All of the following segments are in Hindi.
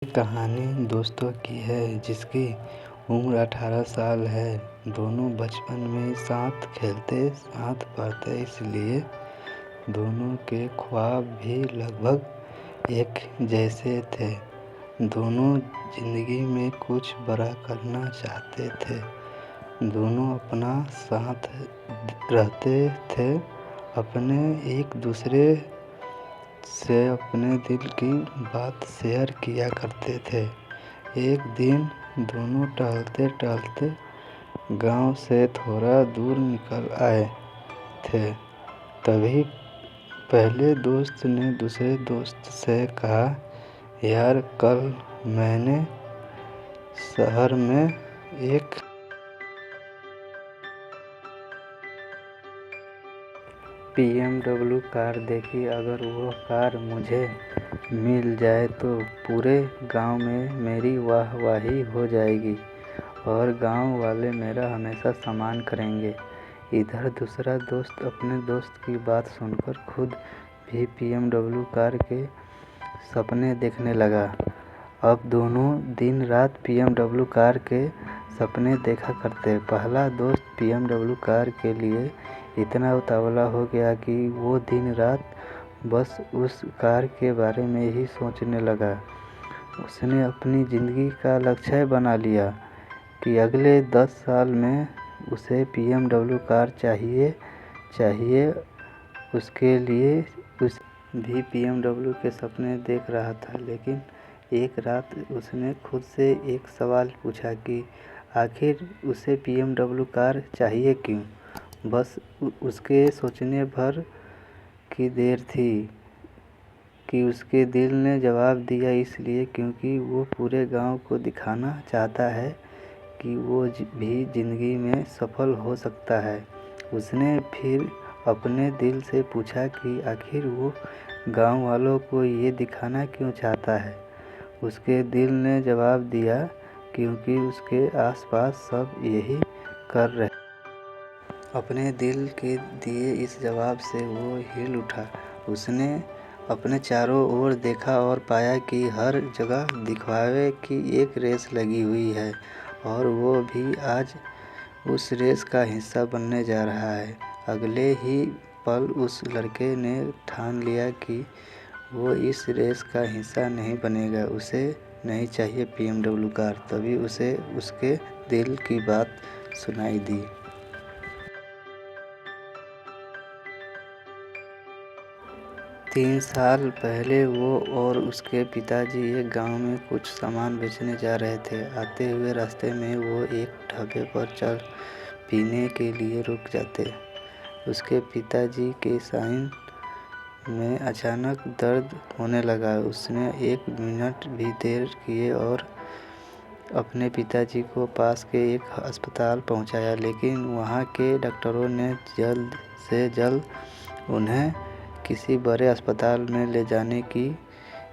ये कहानी दोस्तों की है जिसकी उम्र 18 साल है। दोनों बचपन में साथ खेलते, साथ पढ़ते, इसलिए दोनों के ख्वाब भी लगभग एक जैसे थे। दोनों जिंदगी में कुछ बड़ा करना चाहते थे। दोनों अपना साथ रहते थे, अपने एक दूसरे से अपने दिल की बात शेयर किया करते थे। एक दिन दोनों टहलते टहलते गांव से थोड़ा दूर निकल आए थे। तभी पहले दोस्त ने दूसरे दोस्त से कहा, यार कल मैंने शहर में एक BMW कार देखी। अगर वो कार मुझे मिल जाए तो पूरे गांव में मेरी वाहवाही हो जाएगी और गांव वाले मेरा हमेशा सम्मान करेंगे। इधर दूसरा दोस्त अपने दोस्त की बात सुनकर खुद भी BMW कार के सपने देखने लगा। अब दोनों दिन रात BMW कार के सपने देखा करते। पहला दोस्त BMW कार के लिए इतना उतावला हो गया कि वो दिन रात बस उस कार के बारे में ही सोचने लगा। उसने अपनी ज़िंदगी का लक्ष्य बना लिया कि अगले 10 साल में उसे BMW कार चाहिए। उसके लिए उस भी BMW के सपने देख रहा था, लेकिन एक रात उसने खुद से एक सवाल पूछा कि आखिर उसे BMW कार चाहिए क्यों। बस उसके सोचने भर की देर थी कि उसके दिल ने जवाब दिया, इसलिए क्योंकि वो पूरे गांव को दिखाना चाहता है कि वो भी ज़िंदगी में सफल हो सकता है। उसने फिर अपने दिल से पूछा कि आखिर वो गांव वालों को ये दिखाना क्यों चाहता है। उसके दिल ने जवाब दिया, क्योंकि उसके आसपास सब यही कर रहे। अपने दिल के दिए इस जवाब से वो हिल उठा। उसने अपने चारों ओर देखा और पाया कि हर जगह दिखावे की एक रेस लगी हुई है और वो भी आज उस रेस का हिस्सा बनने जा रहा है। अगले ही पल उस लड़के ने ठान लिया कि वो इस रेस का हिस्सा नहीं बनेगा। उसे नहीं चाहिए BMW कार। तभी उसे उसके दिल की बात सुनाई दी। 3 साल पहले वो और उसके पिताजी एक गांव में कुछ सामान बेचने जा रहे थे। आते हुए रास्ते में वो एक ढाबे पर चाय पीने के लिए रुक जाते। उसके पिताजी के साइन में अचानक दर्द होने लगा। उसने 1 मिनट भी देर किए और अपने पिताजी को पास के एक अस्पताल पहुंचाया, लेकिन वहां के डॉक्टरों ने जल्द से जल्द उन्हें किसी बड़े अस्पताल में ले जाने की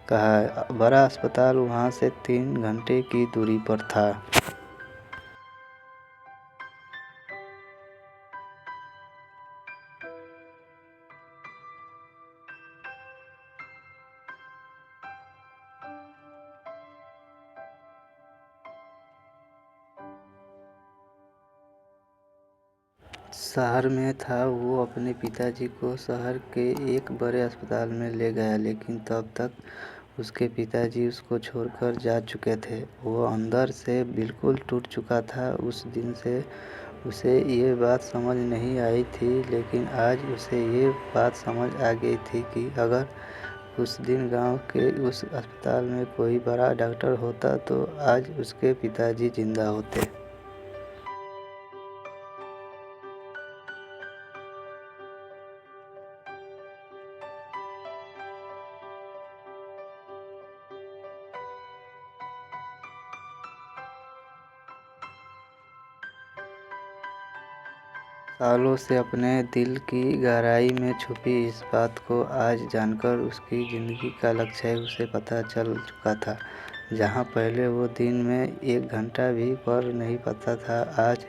कहा। बड़ा अस्पताल वहां से 3 घंटे की दूरी पर था। शहर में था। वो अपने पिताजी को शहर के एक बड़े अस्पताल में ले गया, लेकिन तब तक उसके पिताजी उसको छोड़कर जा चुके थे। वो अंदर से बिल्कुल टूट चुका था। उस दिन से उसे ये बात समझ नहीं आई थी, लेकिन आज उसे ये बात समझ आ गई थी कि अगर उस दिन गांव के उस अस्पताल में कोई बड़ा डॉक्टर होता तो आज उसके पिताजी जिंदा होते। सालों से अपने दिल की गहराई में छुपी इस बात को आज जानकर उसकी ज़िंदगी का लक्ष्य उसे पता चल चुका था। जहाँ पहले वो दिन में 1 घंटा भी पढ़ नहीं पाता था, आज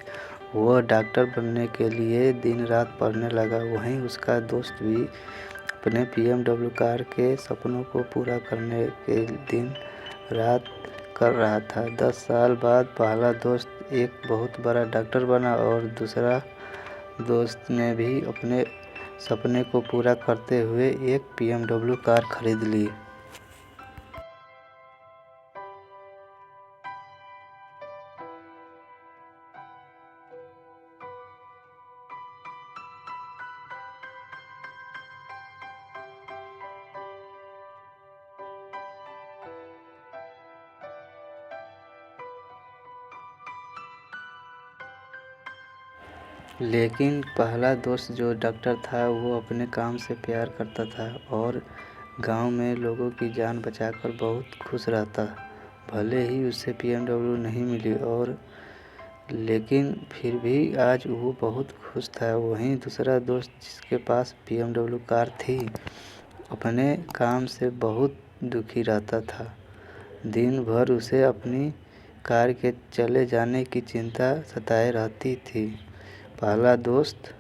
वो डॉक्टर बनने के लिए दिन रात पढ़ने लगा। वहीं उसका दोस्त भी अपने BMW कार के सपनों को पूरा करने के दिन रात कर रहा था। 10 साल बाद पहला दोस्त एक बहुत बड़ा डॉक्टर बना और दूसरा दोस्त ने भी अपने सपने को पूरा करते हुए एक BMW कार खरीद ली। लेकिन पहला दोस्त जो डॉक्टर था वो अपने काम से प्यार करता था और गांव में लोगों की जान बचाकर बहुत खुश रहता। भले ही उसे BMW नहीं मिली और लेकिन फिर भी आज वो बहुत खुश था। वहीं दूसरा दोस्त जिसके पास BMW कार थी अपने काम से बहुत दुखी रहता था। दिन भर उसे अपनी कार के चले जाने की चिंता सताए रहती थी। पहला दोस्त